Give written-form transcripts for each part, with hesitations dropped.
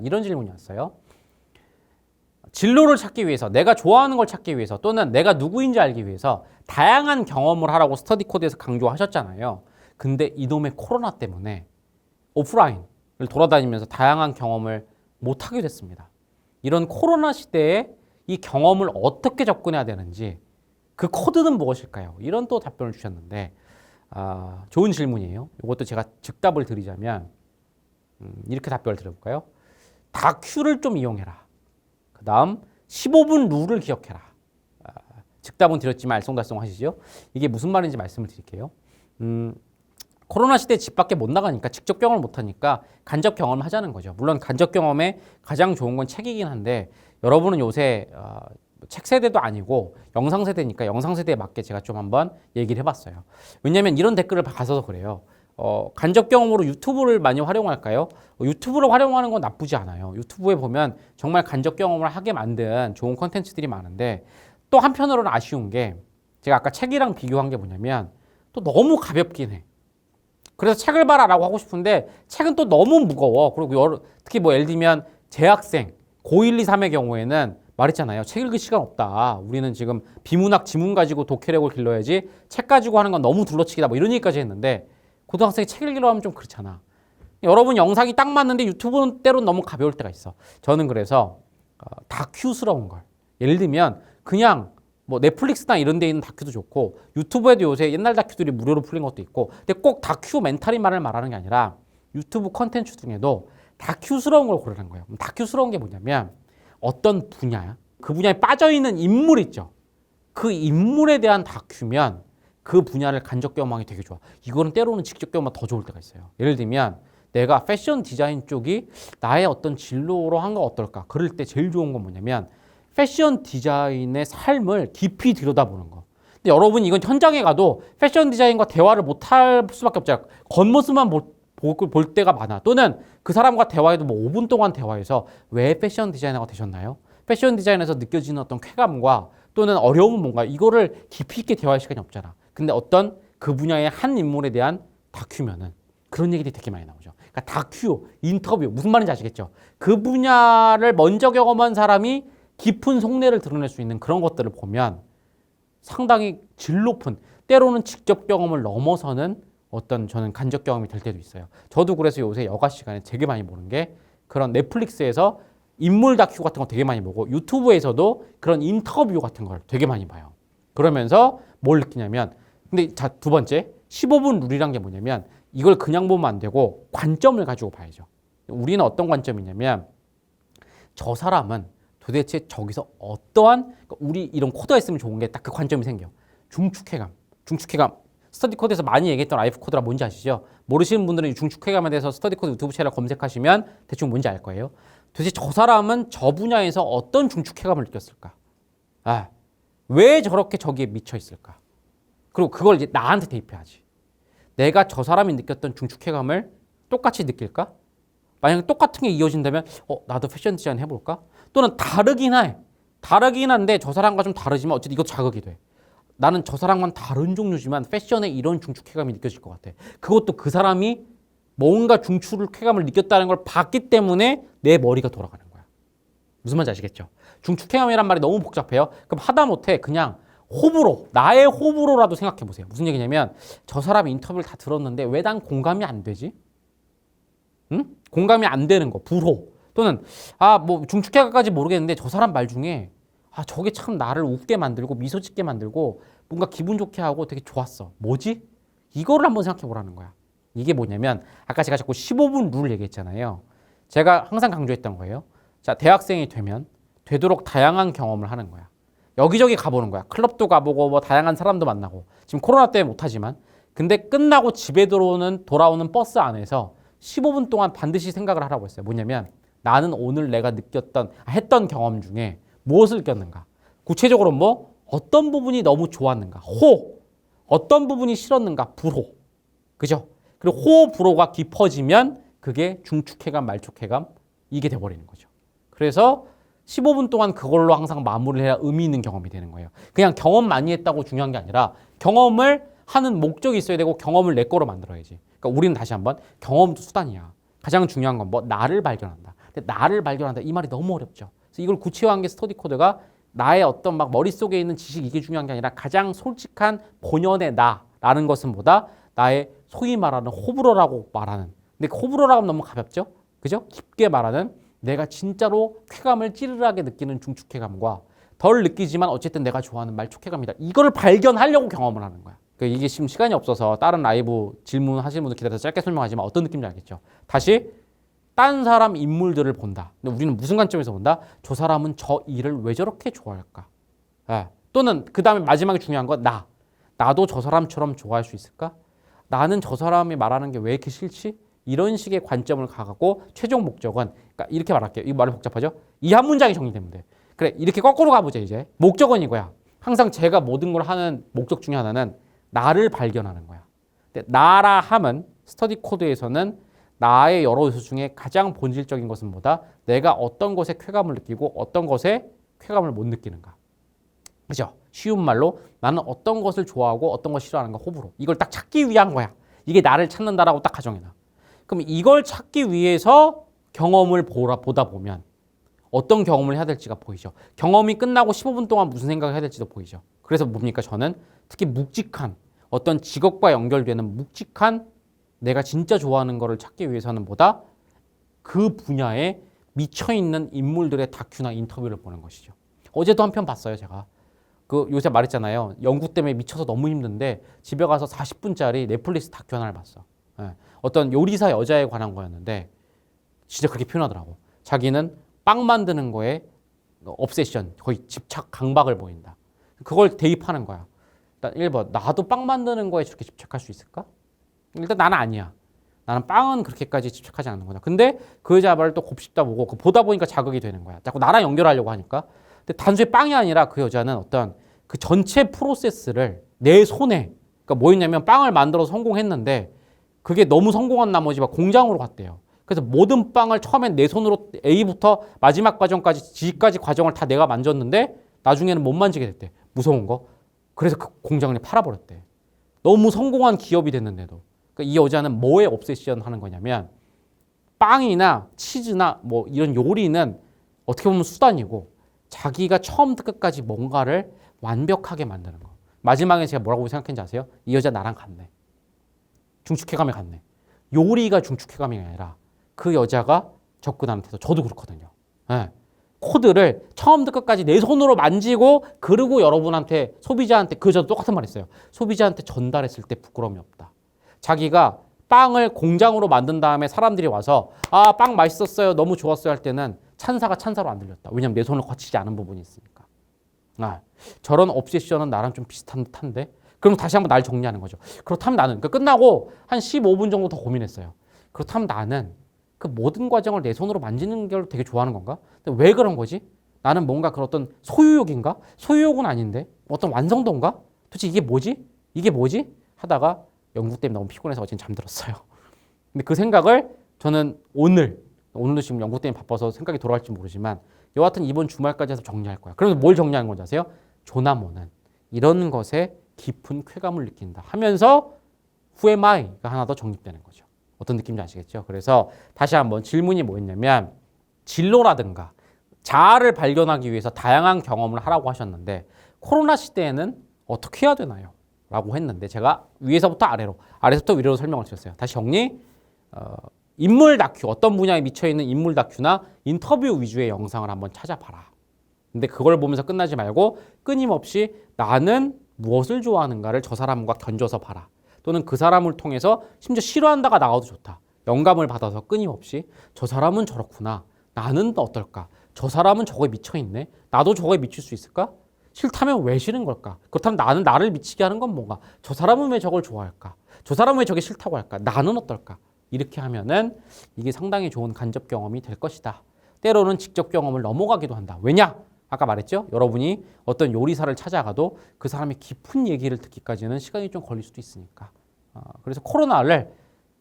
이런 질문이었어요. 진로를 찾기 위해서, 내가 좋아하는 걸 찾기 위해서, 또는 내가 누구인지 알기 위해서 다양한 경험을 하라고 스터디 코드에서 강조하셨잖아요. 근데 이놈의 코로나 때문에 오프라인을 돌아다니면서 다양한 경험을 못하게 됐습니다. 이런 코로나 시대에 이 경험을 어떻게 접근해야 되는지, 그 코드는 무엇일까요? 이런 또 답변을 주셨는데 좋은 질문이에요. 이것도 제가 즉답을 드리자면 이렇게 답변을 드려볼까요? 다큐를 좀 이용해라. 그 다음 15분 룰을 기억해라. 즉답은 드렸지만 알쏭달쏭 하시죠? 이게 무슨 말인지 말씀을 드릴게요. 코로나 시대에 집 밖에 못 나가니까, 직접 경험을 못 하니까 간접 경험을 하자는 거죠. 물론 간접 경험에 가장 좋은 건 책이긴 한데, 여러분은 요새 책 세대도 아니고 영상 세대니까 영상 세대에 맞게 제가 좀 한번 얘기를 해봤어요. 왜냐하면 이런 댓글을 봐서 그래요. 간접 경험으로 유튜브를 많이 활용할까요? 유튜브를 활용하는 건 나쁘지 않아요. 유튜브에 보면 정말 간접 경험을 하게 만든 좋은 콘텐츠들이 많은데, 또 한편으로는 아쉬운 게, 제가 아까 책이랑 비교한 게 뭐냐면 또 너무 가볍긴 해. 그래서 책을 봐라라고 하고 싶은데 책은 또 너무 무거워. 그리고 특히 뭐 예를 들면 재학생 고1, 2, 3의 경우에는 말했잖아요. 책 읽을 시간 없다. 우리는 지금 비문학 지문 가지고 독해력을 길러야지 책 가지고 하는 건 너무 둘러치기다. 뭐 이런 얘기까지 했는데, 고등학생이 책 읽으려 하면 좀 그렇잖아. 여러분 영상이 딱 맞는데 유튜브는 때로는 너무 가벼울 때가 있어. 저는 그래서 다큐스러운 걸, 예를 들면 그냥 뭐 넷플릭스나 이런 데 있는 다큐도 좋고, 유튜브에도 요새 옛날 다큐들이 무료로 풀린 것도 있고, 근데 꼭 다큐멘터리만을 말하는 게 아니라 유튜브 컨텐츠 중에도 다큐스러운 걸 고르는 거예요. 다큐스러운 게 뭐냐면 어떤 분야야? 그 분야에 빠져있는 인물 있죠. 그 인물에 대한 다큐면 그 분야를 간접 경험하기 되게 좋아. 이거는 때로는 직접 경험보다 더 좋을 때가 있어요. 예를 들면 내가 패션 디자인 쪽이 나의 어떤 진로로 한 거 어떨까? 그럴 때 제일 좋은 건 뭐냐면 패션 디자인의 삶을 깊이 들여다보는 거. 근데 여러분 이건 현장에 가도 패션 디자인과 대화를 못할 수밖에 없잖아요. 겉모습만 볼 때가 많아. 또는 그 사람과 대화해도 뭐 5분 동안 대화해서 왜 패션 디자이너가 되셨나요? 패션 디자인에서 느껴지는 어떤 쾌감과 또는 어려움은 뭔가, 이거를 깊이 있게 대화할 시간이 없잖아. 근데 어떤 그 분야의 한 인물에 대한 다큐면은 그런 얘기들이 되게 많이 나오죠. 그러니까 다큐, 인터뷰, 무슨 말인지 아시겠죠? 그 분야를 먼저 경험한 사람이 깊은 속내를 드러낼 수 있는 그런 것들을 보면 상당히 질 높은, 때로는 직접 경험을 넘어서는 어떤, 저는 간접 경험이 될 때도 있어요. 저도 그래서 요새 여가 시간에 되게 많이 보는 게, 그런 넷플릭스에서 인물 다큐 같은 거 되게 많이 보고, 유튜브에서도 그런 인터뷰 같은 걸 되게 많이 봐요. 그러면서 뭘 느끼냐면, 근데 자, 두 번째 15분 룰이란 게 뭐냐면, 이걸 그냥 보면 안 되고 관점을 가지고 봐야죠. 우리는 어떤 관점이냐면, 저 사람은 도대체 저기서 어떠한, 그러니까 우리 이런 코드가 있으면 좋은 게 딱 그 관점이 생겨. 중축해감. 스터디 코드에서 많이 얘기했던 라이프 코드가 뭔지 아시죠? 모르시는 분들은 이 중축해감에 대해서 스터디 코드 유튜브 채널 검색하시면 대충 뭔지 알 거예요. 도대체 저 사람은 저 분야에서 어떤 중축해감을 느꼈을까? 왜 저렇게 저기에 미쳐 있을까? 그리고 그걸 이제 나한테 대입해야지. 내가 저 사람이 느꼈던 중축해감을 똑같이 느낄까? 만약에 똑같은 게 이어진다면 나도 패션 디자인 해볼까? 또는 다르긴 한데 저 사람과 좀 다르지만 어쨌든 이것도 자극이 돼. 나는 저 사람과는 다른 종류지만 패션에 이런 중축해감이 느껴질 것 같아. 그것도 그 사람이 뭔가 중축해감을 느꼈다는 걸 봤기 때문에 내 머리가 돌아가는 거야. 무슨 말인지 아시겠죠? 중축해감이란 말이 너무 복잡해요. 그럼 하다못해 그냥 호불호, 나의 호불호라도 생각해 보세요. 무슨 얘기냐면, 저 사람 인터뷰를 다 들었는데 왜 난 공감이 안 되지? 응? 공감이 안 되는 거, 불호. 또는 뭐 중축해감까지 모르겠는데 저 사람 말 중에 저게 참 나를 웃게 만들고 미소 짓게 만들고 뭔가 기분 좋게 하고 되게 좋았어. 뭐지? 이거를 한번 생각해 보라는 거야. 이게 뭐냐면, 아까 제가 자꾸 15분 룰 얘기했잖아요. 제가 항상 강조했던 거예요. 자, 대학생이 되도록 다양한 경험을 하는 거야. 여기저기 가보는 거야. 클럽도 가보고 뭐 다양한 사람도 만나고. 지금 코로나 때문에 못하지만, 근데 끝나고 집에 돌아오는 버스 안에서 15분 동안 반드시 생각을 하라고 했어요. 뭐냐면, 나는 오늘 내가 했던 경험 중에 무엇을 느꼈는가? 구체적으로 뭐 어떤 부분이 너무 좋았는가? 어떤 부분이 싫었는가? 불호. 그죠? 그리고 불호가 깊어지면 그게 중축해감, 말축해감, 이게 돼버리는 거죠. 그래서 15분 동안 그걸로 항상 마무리를 해야 의미 있는 경험이 되는 거예요. 그냥 경험 많이 했다고 중요한 게 아니라 경험을 하는 목적이 있어야 되고 경험을 내 거로 만들어야지. 그러니까 우리는 다시 한번, 경험도 수단이야. 가장 중요한 건 나를 발견한다. 근데 나를 발견한다. 이 말이 너무 어렵죠. 그래서 이걸 구체화한 게 스터디 코드가 나의 어떤 막 머릿속에 있는 지식 이게 중요한 게 아니라 가장 솔직한 본연의 나라는 것은 뭐다? 나의 소위 말하는 호불호라고 말하는. 근데 그 호불호라고 하면 너무 가볍죠? 그죠? 깊게 말하는 내가 진짜로 쾌감을 찌르르하게 느끼는 중축쾌감과 덜 느끼지만 어쨌든 내가 좋아하는 말촉쾌감이다. 이걸 발견하려고 경험을 하는 거야. 그러니까 이게 지금 시간이 없어서 다른 라이브 질문하시는 분들 기다려서 짧게 설명하지만 어떤 느낌인지 알겠죠? 다시 딴 사람 인물들을 본다. 근데 우리는 무슨 관점에서 본다? 저 사람은 저 일을 왜 저렇게 좋아할까? 예. 또는 그 다음에 마지막에 중요한 건 나. 나도 저 사람처럼 좋아할 수 있을까? 나는 저 사람이 말하는 게 왜 이렇게 싫지? 이런 식의 관점을 가갖고 최종 목적은 그러니까 이렇게 말할게요. 이 말이 복잡하죠? 이 한 문장이 정리되면 돼. 그래 이렇게 거꾸로 가보자 이제. 목적은 이거야. 항상 제가 모든 걸 하는 목적 중에 하나는 나를 발견하는 거야. 근데 나라 함은 스터디 코드에서는 나의 여러 요소 중에 가장 본질적인 것은 뭐다? 내가 어떤 것에 쾌감을 느끼고 어떤 것에 쾌감을 못 느끼는가. 그죠? 쉬운 말로 나는 어떤 것을 좋아하고 어떤 걸 싫어하는가 호불호. 이걸 딱 찾기 위한 거야. 이게 나를 찾는다라고 딱 가정해놔. 그럼 이걸 찾기 위해서 경험을 보다 보면 어떤 경험을 해야 될지가 보이죠. 경험이 끝나고 15분 동안 무슨 생각을 해야 될지도 보이죠. 그래서 뭡니까? 저는 특히 묵직한 어떤 직업과 연결되는 묵직한 내가 진짜 좋아하는 거를 찾기 위해서는 뭐다? 그 분야에 미쳐있는 인물들의 다큐나 인터뷰를 보는 것이죠. 어제도 한 편 봤어요, 제가. 그 요새 말했잖아요. 연구 때문에 미쳐서 너무 힘든데 집에 가서 40분짜리 넷플릭스 다큐 하나를 봤어. 예. 어떤 요리사 여자에 관한 거였는데 진짜 그렇게 표현하더라고. 자기는 빵 만드는 거에 obsession, 거의 집착, 강박을 보인다. 그걸 대입하는 거야. 일단 1번, 나도 빵 만드는 거에 저렇게 집착할 수 있을까? 일단 나는 아니야. 나는 빵은 그렇게까지 집착하지 않는 거다. 근데 그 여자 말을 또 곱씹다 보고 그 보다 보니까 자극이 되는 거야. 자꾸 나랑 연결하려고 하니까. 근데 단순히 빵이 아니라 그 여자는 어떤 그 전체 프로세스를 내 손에, 그러니까 뭐였냐면 빵을 만들어서 성공했는데 그게 너무 성공한 나머지 막 공장으로 갔대요. 그래서 모든 빵을 처음엔 내 손으로 A부터 마지막 과정까지 G까지 과정을 다 내가 만졌는데 나중에는 못 만지게 됐대. 무서운 거. 그래서 그 공장을 팔아버렸대. 너무 성공한 기업이 됐는데도. 그러니까 이 여자는 뭐에 옵세션 하는 거냐면 빵이나 치즈나 뭐 이런 요리는 어떻게 보면 수단이고 자기가 처음부터 끝까지 뭔가를 완벽하게 만드는 거. 마지막에 제가 뭐라고 생각했는지 아세요? 이 여자 나랑 같네. 중축회감에 같네. 요리가 중축회감이 아니라 그 여자가 접근하는 태도. 저도 그렇거든요. 네. 코드를 처음부터 끝까지 내 손으로 만지고 그리고 여러분한테 소비자한테 그 여자도 똑같은 말 했어요. 소비자한테 전달했을 때 부끄러움이 없다. 자기가 빵을 공장으로 만든 다음에 사람들이 와서 아, 빵 맛있었어요. 너무 좋았어요 할 때는 찬사가 찬사로 안 들렸다. 왜냐하면 내 손을 거치지 않은 부분이 있으니까. 아, 저런 옵세션은 나랑 좀 비슷한 듯한데 그럼 다시 한번 날 정리하는 거죠. 그렇다면 나는 그러니까 끝나고 한 15분 정도 더 고민했어요. 그렇다면 나는 그 모든 과정을 내 손으로 만지는 걸 되게 좋아하는 건가? 근데 왜 그런 거지? 나는 뭔가 그런 어떤 소유욕인가? 소유욕은 아닌데 어떤 완성도인가? 도대체 이게 뭐지? 이게 뭐지? 하다가 연구 때문에 너무 피곤해서 어제는 잠들었어요. 근데 그 생각을 저는 오늘도 지금 연구 때문에 바빠서 생각이 돌아갈지 모르지만 여하튼 이번 주말까지 해서 정리할 거야. 그래서 뭘 정리하는 건지 아세요? 조나모는 이런 것에 깊은 쾌감을 느낀다 하면서 Who am I가 하나 더 정립되는 거죠. 어떤 느낌인지 아시겠죠? 그래서 다시 한번 질문이 뭐였냐면 진로라든가 자아를 발견하기 위해서 다양한 경험을 하라고 하셨는데 코로나 시대에는 어떻게 해야 되나요? 라고 했는데 제가 위에서부터 아래서부터 위로 설명을 드렸어요. 다시 정리. 인물 다큐, 어떤 분야에 미쳐있는 인물 다큐나 인터뷰 위주의 영상을 한번 찾아봐라. 근데 그걸 보면서 끝나지 말고 끊임없이 나는 무엇을 좋아하는가를 저 사람과 견줘서 봐라. 또는 그 사람을 통해서 심지어 싫어한다가 나와도 좋다. 영감을 받아서 끊임없이 저 사람은 저렇구나. 나는 어떨까? 저 사람은 저거에 미쳐있네. 나도 저거에 미칠 수 있을까? 싫다면 왜 싫은 걸까? 그렇다면 나는 나를 미치게 하는 건 뭔가? 저 사람은 왜 저걸 좋아할까? 저 사람은 왜 저게 싫다고 할까? 나는 어떨까? 이렇게 하면은 이게 상당히 좋은 간접 경험이 될 것이다. 때로는 직접 경험을 넘어가기도 한다. 왜냐? 아까 말했죠? 여러분이 어떤 요리사를 찾아가도 그 사람의 깊은 얘기를 듣기까지는 시간이 좀 걸릴 수도 있으니까. 그래서 코로나를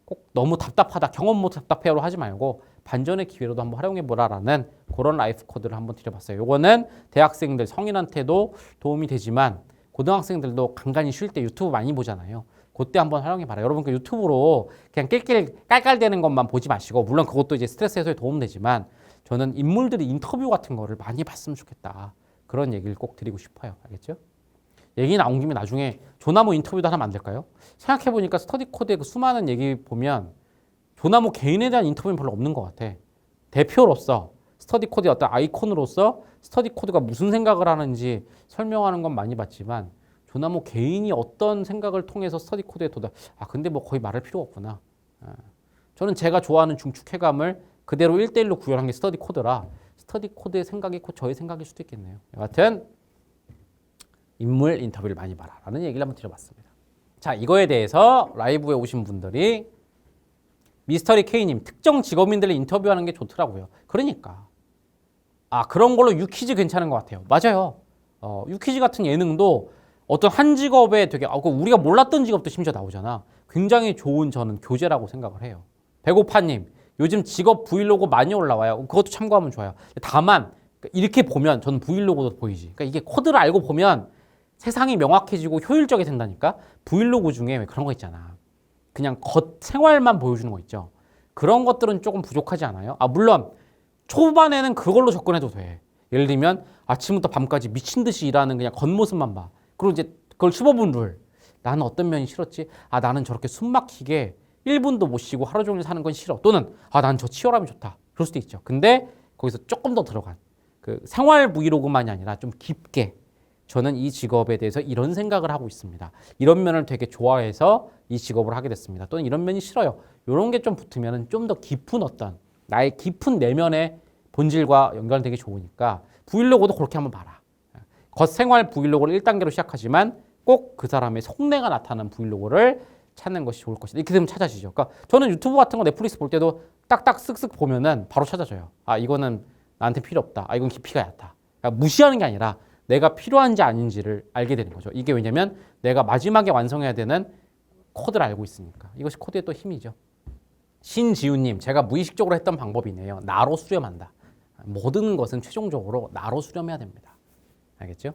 꼭 너무 답답하다, 경험 못 답답해요로 하지 말고 반전의 기회로도 한번 활용해보라라는 그런 라이프 코드를 한번 드려봤어요. 요거는 대학생들, 성인한테도 도움이 되지만 고등학생들도 간간히 쉴 때 유튜브 많이 보잖아요. 그때 한번 활용해봐라. 여러분 그 유튜브로 그냥 낄낄 깔깔대는 것만 보지 마시고 물론 그것도 이제 스트레스 해소에 도움 되지만 저는 인물들이 인터뷰 같은 거를 많이 봤으면 좋겠다. 그런 얘기를 꼭 드리고 싶어요. 알겠죠? 얘기 나온 김에 나중에 조나무 인터뷰도 하나 만들까요? 생각해보니까 스터디 코드의 그 수많은 얘기 보면 조나무 개인에 대한 인터뷰는 별로 없는 것 같아. 대표로서 스터디 코드의 어떤 아이콘으로서 스터디 코드가 무슨 생각을 하는지 설명하는 건 많이 봤지만 조나무 개인이 어떤 생각을 통해서 스터디 코드에 근데 뭐 거의 말할 필요가 없구나. 저는 제가 좋아하는 중축해감을 그대로 1대1로 구현한 게 스터디 코드라 스터디 코드의 생각이 곧 저의 생각일 수도 있겠네요. 여하튼 인물 인터뷰를 많이 봐라 라는 얘기를 한번 드려봤습니다. 자, 이거에 대해서 라이브에 오신 분들이 미스터리 K님 특정 직업인들을 인터뷰하는 게 좋더라고요. 그러니까 그런 걸로 유퀴즈 괜찮은 것 같아요. 맞아요. 유퀴즈 같은 예능도 어떤 한 직업에 되게 우리가 몰랐던 직업도 심지어 나오잖아. 굉장히 좋은 저는 교재라고 생각을 해요. 배고파님 요즘 직업 브이로그 많이 올라와요. 그것도 참고하면 좋아요. 다만 이렇게 보면 저는 브이로그도 보이지. 그러니까 이게 코드를 알고 보면 세상이 명확해지고 효율적이 된다니까. 브이로그 중에 왜 그런 거 있잖아. 그냥 겉 생활만 보여주는 거 있죠. 그런 것들은 조금 부족하지 않아요? 물론 초반에는 그걸로 접근해도 돼. 예를 들면 아침부터 밤까지 미친 듯이 일하는 그냥 겉모습만 봐. 그리고 이제 그걸 15분 룰. 나는 어떤 면이 싫었지? 나는 저렇게 숨 막히게 1분도 못 쉬고 하루 종일 사는 건 싫어. 또는 난 저 치열함이 좋다. 그럴 수도 있죠. 근데 거기서 조금 더 들어간 그 생활 브이로그만이 아니라 좀 깊게 저는 이 직업에 대해서 이런 생각을 하고 있습니다. 이런 면을 되게 좋아해서 이 직업을 하게 됐습니다. 또는 이런 면이 싫어요. 이런 게 좀 붙으면 좀 더 깊은 어떤 나의 깊은 내면의 본질과 연결되기 좋으니까 브이로그도 그렇게 한번 봐라. 겉생활 브이로그를 1단계로 시작하지만 꼭 그 사람의 속내가 나타나는 브이로그를 찾는 것이 좋을 것이다. 이렇게 되면 찾아지죠. 그러니까 저는 유튜브 같은 거 넷플릭스 볼 때도 딱딱 쓱쓱 보면은 바로 찾아져요. 이거는 나한테 필요 없다. 이건 깊이가 얕다. 그러니까 무시하는 게 아니라 내가 필요한지 아닌지를 알게 되는 거죠. 이게 왜냐면 내가 마지막에 완성해야 되는 코드를 알고 있으니까. 이것이 코드의 또 힘이죠. 신지우님, 제가 무의식적으로 했던 방법이네요. 나로 수렴한다. 모든 것은 최종적으로 나로 수렴해야 됩니다. 알겠죠?